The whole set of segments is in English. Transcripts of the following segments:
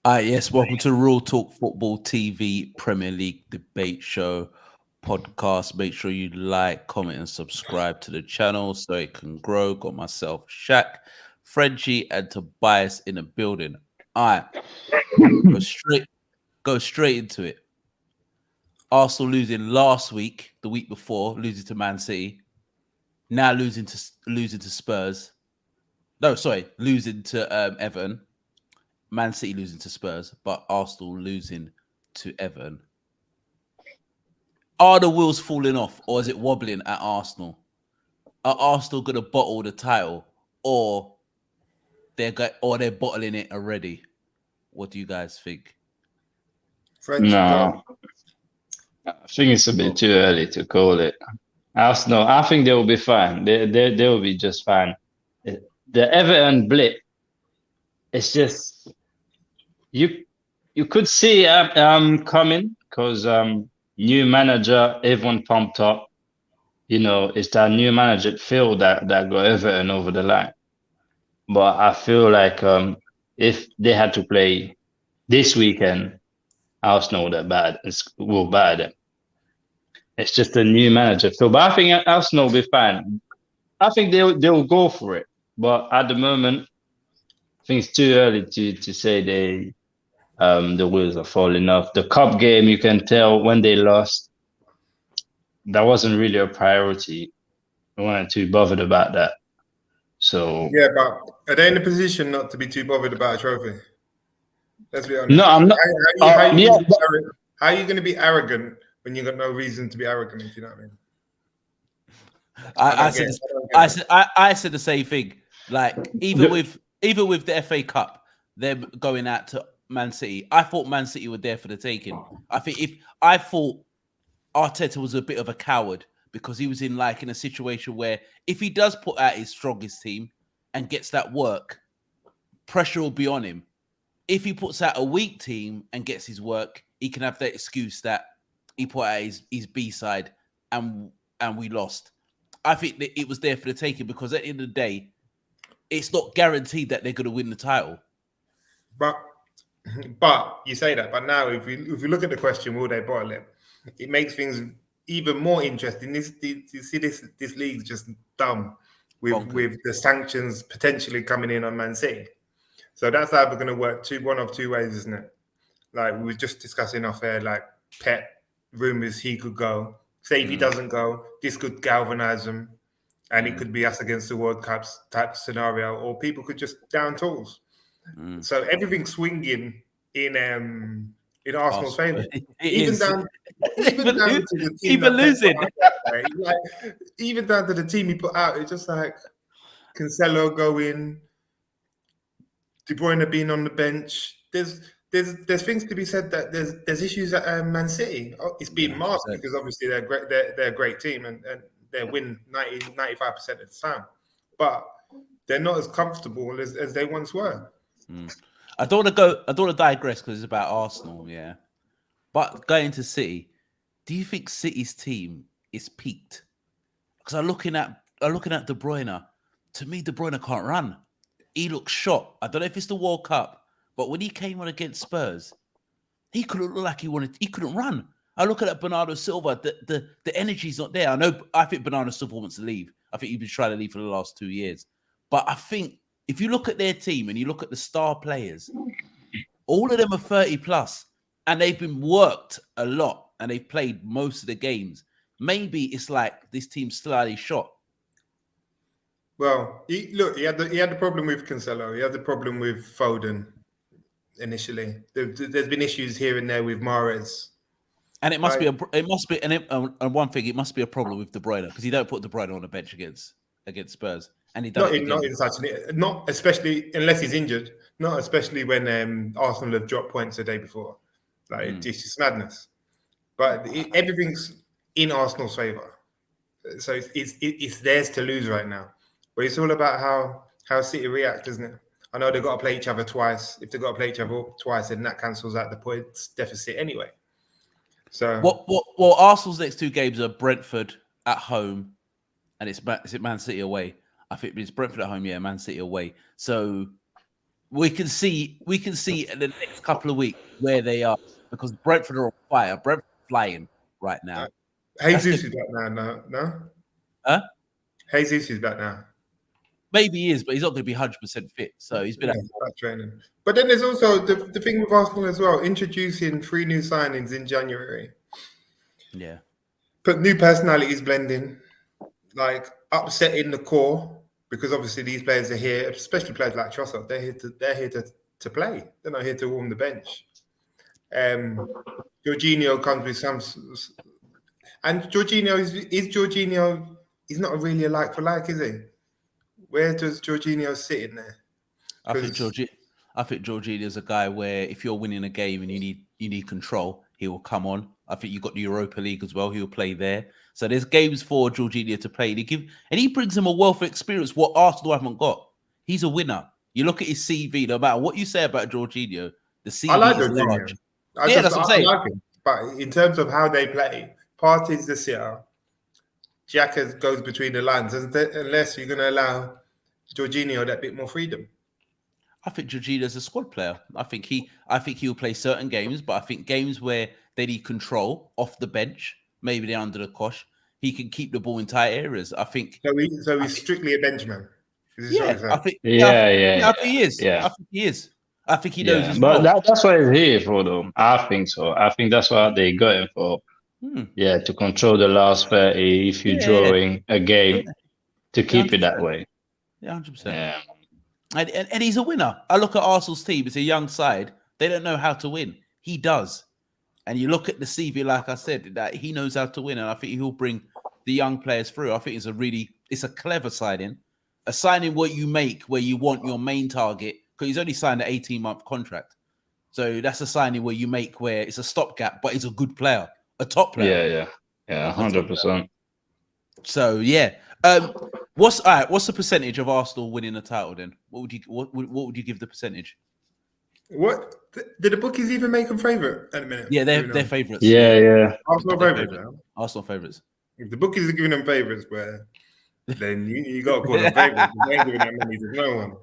Yes, welcome to Real Talk Football TV Premier League debate show podcast. Make sure you like, comment, and subscribe to the channel so it can grow. Got myself, Shaq, Frenchie, and Tobias in the building. All right, go straight into it. Arsenal losing last week, the week before, losing to Man City. Now losing to Spurs. No, sorry, losing to Everton. Man City losing to Spurs, but Arsenal losing to Everton. Are the wheels falling off, or is it wobbling at Arsenal? Are Arsenal going to bottle the title, or they're bottling it already? What do you guys think? Frenchie, go. No, I think it's a bit too early to call it. Arsenal, I think they will be fine. They will be just fine. The Everton blip, it's just you could see coming because new manager, everyone pumped up. You know, it's that new manager Phil that got Everton over the line. But I feel like if they had to play this weekend, Arsenal will bad them. It's just a new manager Phil. But I think Arsenal will be fine. I think they'll go for it. But at the moment, I think it's too early to say the wheels are falling off. The cup game, you can tell when they lost, that wasn't really a priority. They weren't too bothered about that. So yeah, but are they in a position not to be too bothered about a trophy? Let's be honest. No, I'm not. How are you going to be arrogant when you've got no reason to be arrogant? If you know what I mean. I said the same thing. Like even with the FA Cup, them going out to Man City, I thought Man City were there for the taking. I thought Arteta was a bit of a coward because he was in a situation where if he does put out his strongest team and gets that work, pressure will be on him. If he puts out a weak team and gets his work, he can have that excuse that he put out his B side and we lost. I think that it was there for the taking because at the end of the day, it's not guaranteed that they're going to win the title. But you say that. But now, if we look at the question, will they bottle it? It makes things even more interesting. You see, this league's just dumb with the sanctions potentially coming in on Man City. So that's either going to work one of two ways, isn't it? Like we were just discussing off air, like Pep rumors he could go. Say if he doesn't go, this could galvanize them, and it could be us against the World Cups type scenario, or people could just down tools. So everything's swinging in Arsenal's favour, even down to the team, even losing. Even down to the team he put out. It's just like Cancelo going, De Bruyne being on the bench. There's things to be said that there's issues at Man City. It's being masked because obviously they're great. They're a great team and they win 95% of the time, but they're not as comfortable as they once were. I don't want to digress because it's about Arsenal, yeah. But going to City, do you think City's team is peaked? Because I'm looking at De Bruyne. To me, De Bruyne can't run. He looks shot. I don't know if it's the World Cup, but when he came on against Spurs, he couldn't look like he couldn't run. I look at Bernardo Silva, the energy's not there. I think Bernardo Silva wants to leave. I think he's been trying to leave for the last 2 years. But I think if you look at their team and you look at the star players, all of them are 30 plus and they've been worked a lot and they've played most of the games. Maybe it's like this team's slightly shot. Well, he had the problem with Cancelo. He had the problem with Foden initially. There's been issues here and there with Mahrez. And it must be a problem with De Bruyne because he don't put De Bruyne on the bench against Spurs. And he not especially unless he's injured. Not especially when Arsenal have dropped points the day before. It's just madness. But everything's in Arsenal's favour, so it's theirs to lose right now. But it's all about how City react, isn't it? I know they've got to play each other twice. If they've got to play each other twice, then that cancels out the points deficit anyway. So well, Arsenal's next two games are Brentford at home, and it's Man City away. I think it's Brentford at home, yeah, Man City away. So we can see in the next couple of weeks where they are, because Brentford are on fire. Brentford are flying right now. Jesus is back now. No. Huh? Jesus is back now. Maybe he is, but he's not going to be 100% fit. So he's been back training. But then there's also the thing with Arsenal as well, introducing 3 new signings in January. Yeah. Put new personalities blending, like upsetting the core, because obviously these players are here, especially players like Trossard, they're here to play. They're not here to warm the bench. Jorginho comes with some, and Jorginho is Jorginho. He's not really a like for like, is he? Where does Jorginho sit in there? I think Jorginho's a guy where if you're winning a game and you need control, he will come on. I think you got the Europa League as well. He'll play there. So there's games for Jorginho to play. He brings him a wealth of experience, what Arsenal haven't got. He's a winner. You look at his CV, no matter what you say about Jorginho, the CV I like is Jorginho. large. That's what I'm saying. I like him. But in terms of how they play, Partey's the sitter. Xhaka goes between the lines, unless you're going to allow Jorginho that bit more freedom. I think Jorginho's a squad player. I think he'll play certain games, but I think games where they need control off the bench, maybe they're under the cosh, he can keep the ball in tight areas. I think. So he's strictly a benchman. I think he is. Yeah. I think he is. I think he knows his but role. that's what he's here for, though. I think so. I think that's what they got him for. Yeah, to control the last 30 if you're drawing a game, to keep 100%. It that way. Yeah, 100%. Yeah. And he's a winner. I look at Arsenal's team, it's a young side. They don't know how to win. He does. And you look at the CV, like I said, that he knows how to win. And I think he'll bring the young players through. I think it's a clever signing. A signing what you make where you want your main target, because he's only signed an 18-month contract. So that's a signing where you make where it's a stopgap, but he's a good player, a top player. Yeah, 100%. So yeah. What's the percentage of Arsenal winning the title then? What would you give the percentage? What did the bookies even make them favourite at the minute? Yeah, they're favourites. Yeah. Arsenal favourites. Arsenal favourites. If the bookies are giving them favourites, where then you got to call them favourites. They ain't giving that money to no one.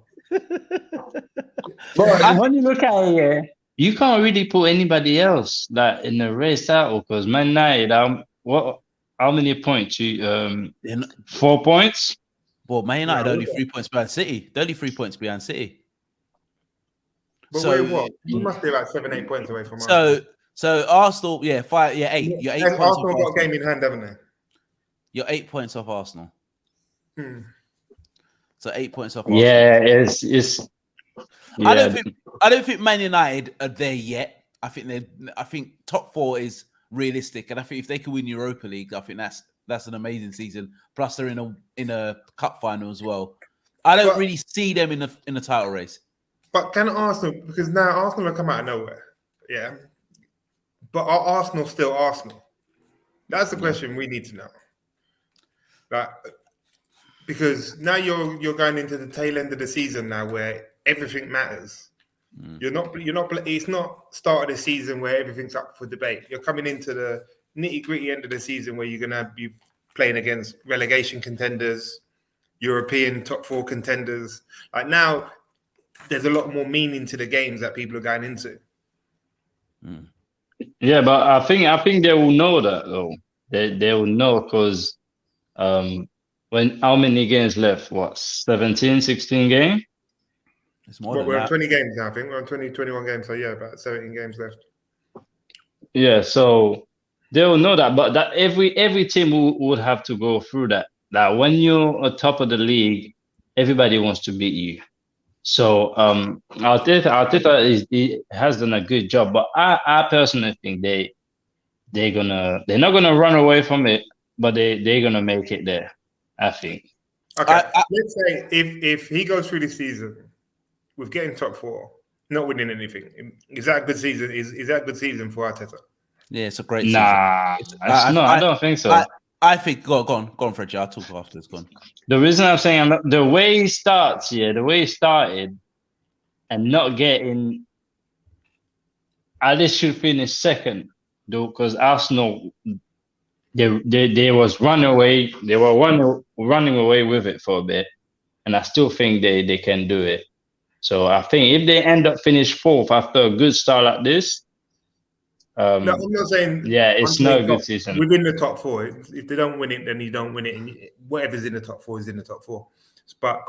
But when you look at it, you can't really put anybody else that in the race title, because Man United, how many points? 4 points? Well, Man United only 3 points behind City. They're only 3 points behind City. But so what? You must be about 7-8 points away from Arsenal. So Arsenal, 8. You're 8 points. Arsenal got a game in hand, haven't they? You're 8 points off Arsenal. So 8 points off Arsenal. Yeah, it's I don't think Man United are there yet. I think top 4 is realistic, and I think if they can win Europa League, I think that's an amazing season. Plus, they're in a cup final as well. I don't really see them in the title race. But can Arsenal, because now Arsenal have come out of nowhere, yeah. But are Arsenal still Arsenal? That's the question we need to know. Because now you're going into the tail end of the season now, where everything matters. You're not. It's not start of the season where everything's up for debate. You're coming into the nitty-gritty end of the season where you're going to be playing against relegation contenders, European top 4 contenders. Like now, there's a lot more meaning to the games that people are going into. Yeah, but I think they will know that though. They will know because when how many games left? What, 17, 16 games? It's more than we're that. on 20 games now, I think. We're on 21 games. So yeah, about 17 games left. Yeah, so they will know that, but that every team would have to go through that. That when you're on top of the league, everybody wants to beat you. So Arteta he has done a good job, but I personally think they're not gonna run away from it, but they're gonna make it there, I think. Okay, let's say if he goes through the season with getting top 4, not winning anything, is that a good season? Is that a good season for Arteta? Yeah, it's a great season. I don't think so. I think go on, Fred. I'll talk after this. Go on. The reason I'm saying the way he started, and not getting, at least should finish second, though, because Arsenal they was running away. They were running away with it for a bit, and I still think they can do it. So I think if they end up finish 4th after a good start like this, No, I'm not saying. yeah, I'm it's no saying good season. within the top 4. If they don't win it, then you don't win it, and whatever's in the top 4 is in the top 4. But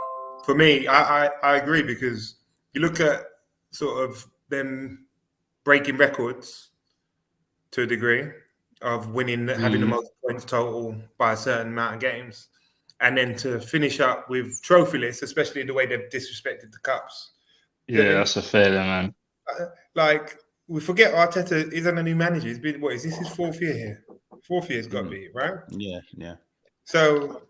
for me, I agree, because you look at sort of them breaking records to a degree of winning, having the most points total by a certain amount of games, and then to finish up with trophyless, especially the way they've disrespected the cups. Yeah, that's a failure, man. Like, we forget Arteta isn't a new manager. He's been, what is this, his 4th year here? 4th year's got to be, right? Yeah. So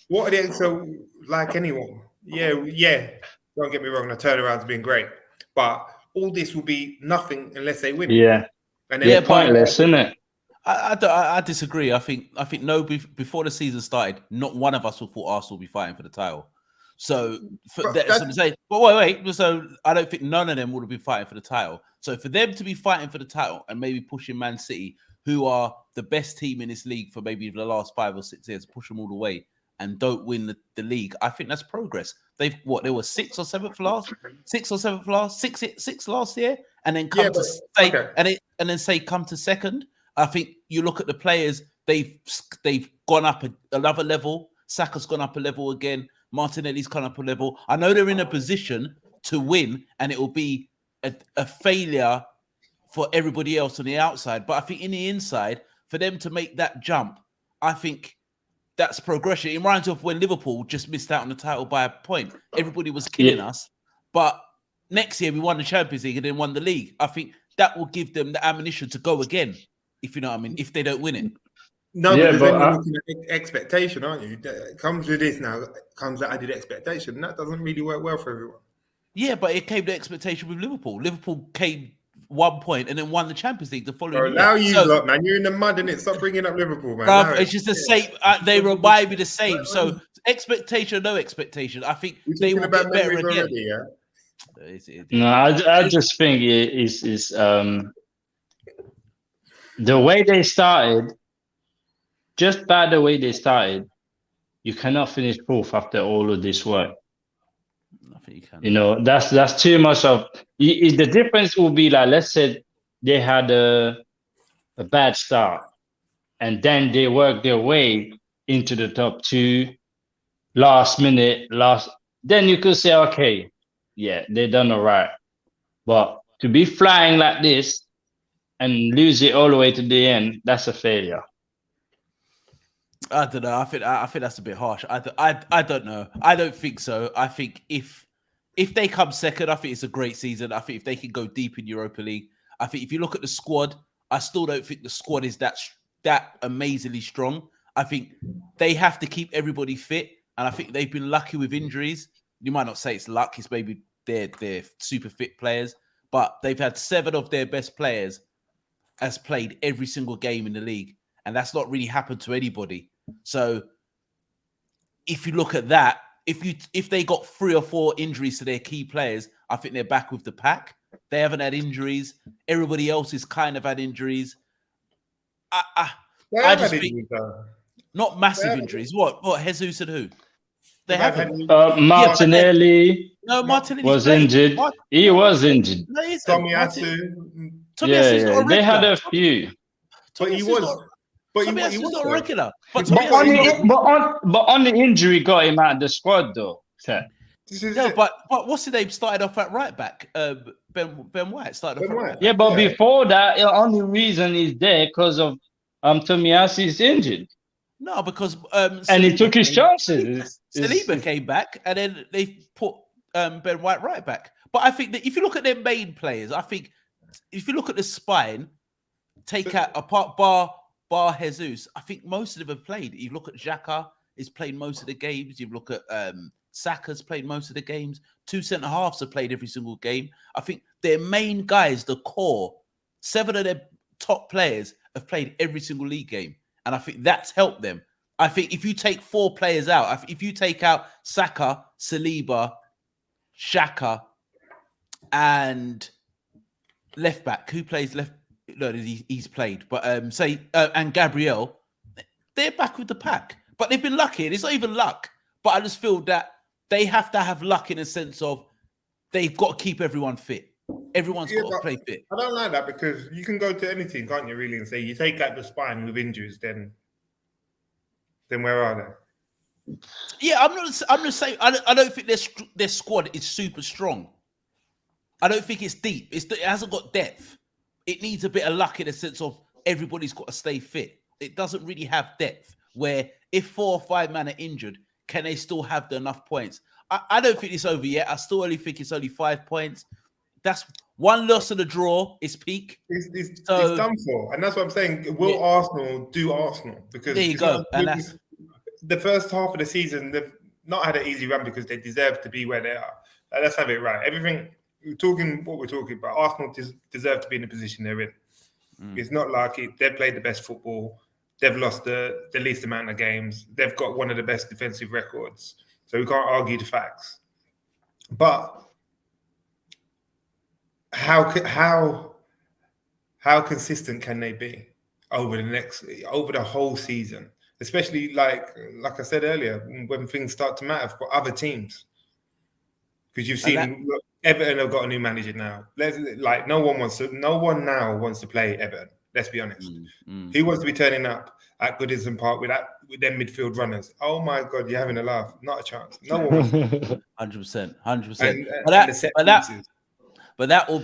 what are they? So, like anyone, yeah. Don't get me wrong, the turnaround's been great, but all this will be nothing unless they win it. Yeah, And yeah, pointless, isn't it? I disagree. I think no. Before the season started, not one of us thought Arsenal would be fighting for the title. So I'm saying, but wait. So I don't think none of them would have been fighting for the title. So for them to be fighting for the title and maybe pushing Man City, who are the best team in this league for maybe the last 5 or 6 years, push them all the way and don't win the league, I think that's progress. They were 6th or 7th last, 6th last year, and then come come to second. I think you look at the players; they've gone up another level. Saka's gone up a level again. Martinelli's gone up a level. I know they're in a position to win, and it will be a failure for everybody else on the outside. But I think in the inside, for them to make that jump, I think that's progression. It reminds me of when Liverpool just missed out on the title by a point. Everybody was killing us, but next year we won the Champions League and then won the league. I think that will give them the ammunition to go again, if you know what I mean, if they don't win it. No, but then you're looking at expectation, aren't you? It comes with this now, comes the added expectation. That doesn't really work well for everyone. Yeah, but it came to expectation with Liverpool. Liverpool came 1 point and then won the Champions League the following year. Now you lot, man, you're in the mud, innit? Stop bringing up Liverpool, man. It's just the same. They remind me the same. So expectation, no expectation. I think they will get better again. Already, yeah? No, I just think it is the way they started. Just by the way they started, you cannot finish 4th after all of this work. I think you can. You know, that's too much of. The difference will be like, let's say they had a bad start, and then they worked their way into the top 2, then you could say, okay, yeah, they done all right. But to be flying like this and lose it all the way to the end, that's a failure. I don't know. I think that's a bit harsh. I don't know. I don't think so. I think if they come second, I think it's a great season. I think if they can go deep in Europa League, I think if you look at the squad, I still don't think the squad is that amazingly strong. I think they have to keep everybody fit, and I think they've been lucky with injuries. You might not say it's luck; it's maybe they're super fit players, but they've had 7 of their best players has played every single game in the league, and that's not really happened to anybody. So if you look at that, if they got 3 or 4 injuries to their key players, I think they're back with the pack. They haven't had injuries. Everybody else has kind of had injuries. I just think not massive injuries. What Jesus and who? They haven't. Martinelli. No, Martinelli was injured. He was injured. No, Tomiyasu. Yeah. They had a few. But he was. But he was not regular. But on the injury got him out of the squad though. No, but what's his name? Started off at right back. Ben White started off at right back. Yeah, but before that, the only reason he's there because of Tomiyasu is injured. No, because and he took his chances. Saliba came back, and then they put Ben White right back. But I think that if you look at their main players, I think if you look at the spine, take out apart Bar Jesus, I think most of them have played. You look at Xhaka, he's played most of the games. You look at Saka's played most of the games. 2 centre-halves have played every single game. I think their main guys, the core, 7 of their top players have played every single league game. And I think that's helped them. I think if you take 4 players out, if you take out Saka, Saliba, Xhaka, and left back, who plays left? No, he's played, but and Gabriel, they're back with the pack. But they've been lucky, and it's not even luck. But I just feel that they have to have luck in a sense of they've got to keep everyone fit. Everyone's got to play fit. I don't like that because you can go to any team, can't you? Really, and say you take out the spine with injuries, then where are they? Yeah, I'm not saying I don't think their squad is super strong. I don't think it's deep. It hasn't got depth. It needs a bit of luck in the sense of everybody's got to stay fit. It doesn't really have depth where if 4 or 5 men are injured, can they still have enough points? I don't think it's over yet. I still only think it's only 5 points. That's one loss and a draw is peak. It's done for. And that's what I'm saying. Will Arsenal do Arsenal? Because there you go. And that's the first half of the season, they've not had an easy run because they deserve to be where they are. Let's have it right. Everything we're talking about, Arsenal deserve to be in the position they're in. It's not like they've played the best football. They've lost the least amount of games. They've got one of the best defensive records. So we can't argue the facts. But how consistent can they be over the whole season? Especially like I said earlier, when things start to matter for other teams. Because you've seen Everton have got a new manager now. No one now wants to play Everton. Let's be honest. Who wants to be turning up at Goodison Park with them midfield runners? Oh my God, you're having a laugh. Not a chance. No one wants to. 100%. But that will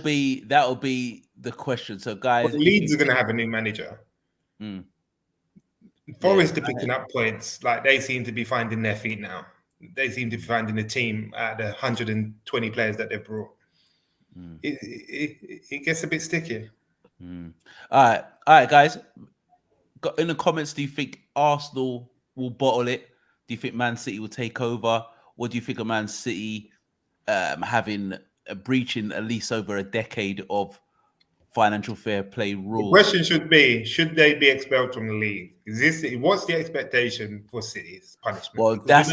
be the question. So guys, Leeds are going to have a new manager. Forest are picking up points. Like they seem to be finding their feet now. They seem to be finding a team at the 120 players that they've brought. It gets a bit sticky. All right, guys. In the comments, do you think Arsenal will bottle it? Do you think Man City will take over? What do you think of Man City breaching at least over a decade of financial fair play rules? The question should be: should they be expelled from the league? What's the expectation for City's punishment? Well, that's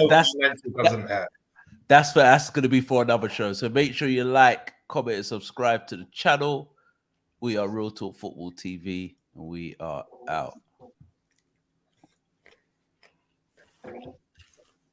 going to be for another show. So make sure you like, comment, and subscribe to the channel. We are Real Talk Football TV, and we are out.